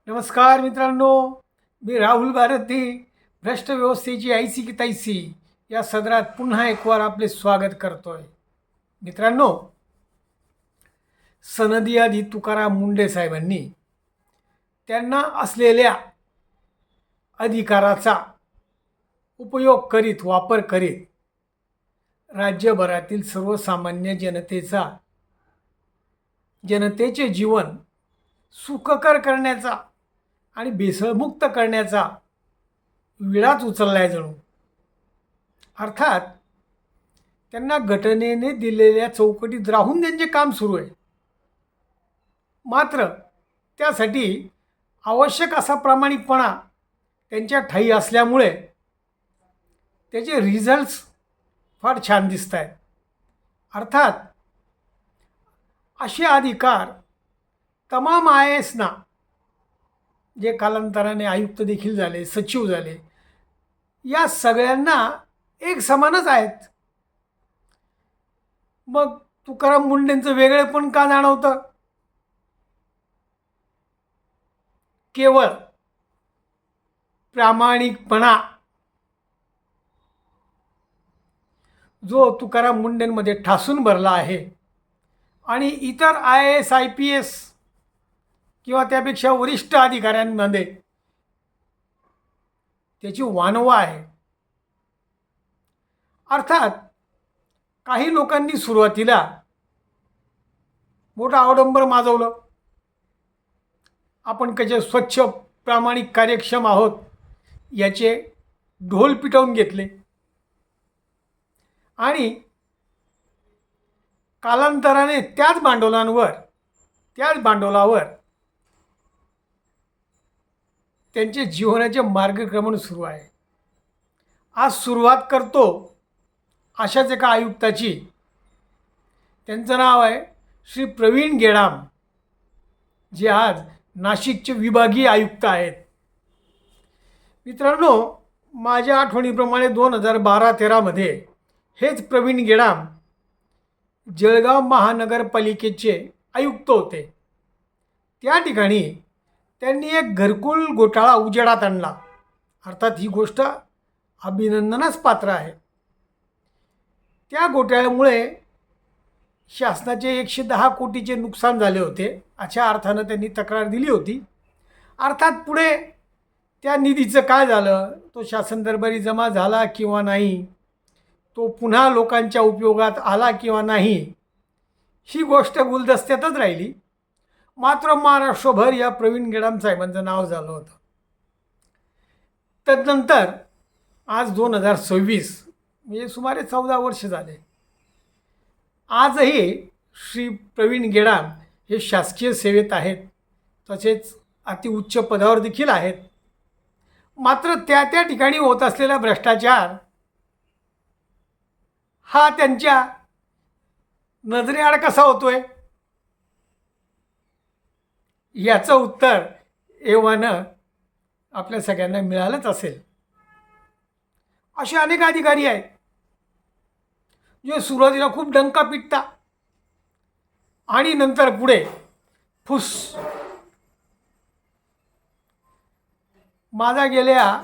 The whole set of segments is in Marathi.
नमस्कार मित्रांनो, मी राहुल भारती. भ्रष्ट व्यवस्थेची ऐसी की तैसी या सदरात पुन्हा एक वार आपले स्वागत करतोय. मित्रांनो, सनदी आधी तुकाराम मुंडे साहेबांनी त्यांना असलेल्या अधिकाराचा उपयोग करीत वापर करीत राज्यभरातील सर्वसामान्य जनतेचे जीवन सुखकर करण्याचा आणि भेसळमुक्त करण्याचा विडाच उचललाय जणू. अर्थात त्यांना घटनेने दिलेल्या चौकटीत राहून त्यांचे काम सुरू आहे. मात्र त्यासाठी आवश्यक असा प्रामाणिकपणा त्यांच्या ठायी असल्यामुळे त्याचे रिझल्ट्स फार छान दिसत आहेत. अर्थात असे अधिकार तमाम IASना, जे कालांतराने आयुक्त देखील झाले, सचिव झाले, या सगळ्यांना एक समानच आहेत. मग तुकाराम मुंडेंचं वेगळेपण का जाणवतं? केवळ प्रामाणिकपणा जो तुकाराम मुंडेंमध्ये ठासून भरला आहे आणि इतर IAS IPS किंवा त्यापेक्षा वरिष्ठ अधिकाऱ्यांमध्ये त्याची वानवा आहे. अर्थात काही लोकांनी सुरुवातीला मोठं अवडंबर माजवलं. आपण कसे स्वच्छ, प्रामाणिक, कार्यक्षम आहोत याचे ढोल पिटवून घेतले आणि कालांतराने त्याच भांडवलावर त्यांचे जीवनाचे मार्गक्रमण सुरू आहे. आज सुरुवात करतो अशाच एका आयुक्ताची. त्यांचं नाव आहे श्री प्रवीण गेडाम, जे आज नाशिकचे विभागीय आयुक्त आहेत. मित्रांनो, माझ्या आठवणीप्रमाणे 2012-13 हेच प्रवीण गेडाम जळगाव महानगरपालिकेचे आयुक्त होते. त्या ठिकाणी त्यांनी एक घरकुल घोटाळा उजेडात आणला. अर्थात ही गोष्ट अभिनंदनास पात्र आहे. त्या घोटाळ्यामुळे शासनाचे 110 कोटीचे नुकसान झाले होते, अशा अर्थानं त्यांनी तक्रार दिली होती. अर्थात पुढे त्या निधीचं काय झालं, तो शासन दरबारी जमा झाला किंवा नाही, तो पुन्हा लोकांच्या उपयोगात आला किंवा नाही, ही गोष्ट गुलदस्त्यातच राहिली. मात्र महाराष्ट्रभर या प्रवीण गेडाम साहेबांचं नाव झालं होतं. तदनंतर आज 2026 म्हणजे सुमारे 14 वर्ष झाले. आजही श्री प्रवीण गेडाम हे शासकीय सेवेत आहेत, तसेच अतिउच्च पदावर देखील आहेत. मात्र त्या ठिकाणी होत असलेला भ्रष्टाचार हा त्यांच्या नजरेआड कसा होतोय, याचं उत्तर एव्हानं आपल्या सगळ्यांना मिळालंच असेल. असे अनेक अधिकारी आहेत जे सुरुवातीला खूप डंका पिटतात आणि नंतर पुढे फुस. माझा गेल्या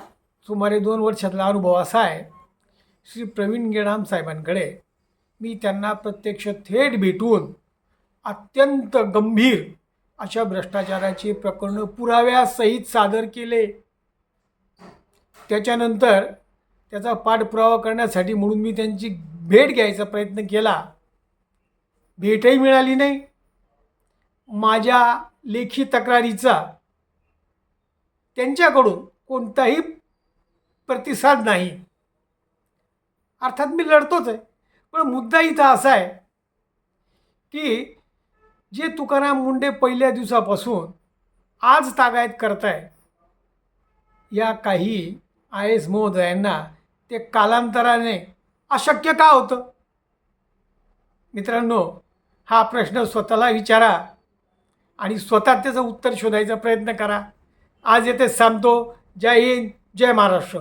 सुमारे 2 वर्षातला अनुभव असा आहे, श्री प्रवीण गेडाम साहेबांकडे मी त्यांना प्रत्यक्ष थेट भेटून अत्यंत गंभीर अशा भ्रष्टाचाराची प्रकरणं पुराव्यासहित सादर केले. त्याच्यानंतर त्याचा पाठपुरावा करण्यासाठी म्हणून मी त्यांची भेट घ्यायचा प्रयत्न केला. भेटही मिळाली नाही. माझ्या लेखी तक्रारीचा त्यांच्याकडून कोणताही प्रतिसाद नाही. अर्थात मी लढतोच आहे, पण मुद्दा इथं असा आहे की जे तुकाराम मुंडे पहिल्या दिवसापासून आज तागायत करताय, या काही IAS महोदयांना ते कालांतराने अशक्य का होतं? मित्रांनो, हा प्रश्न स्वतःला विचारा आणि स्वतः त्याचं उत्तर शोधायचा प्रयत्न करा. आज येथे सांगतो. जय हिंद, जय महाराष्ट्र.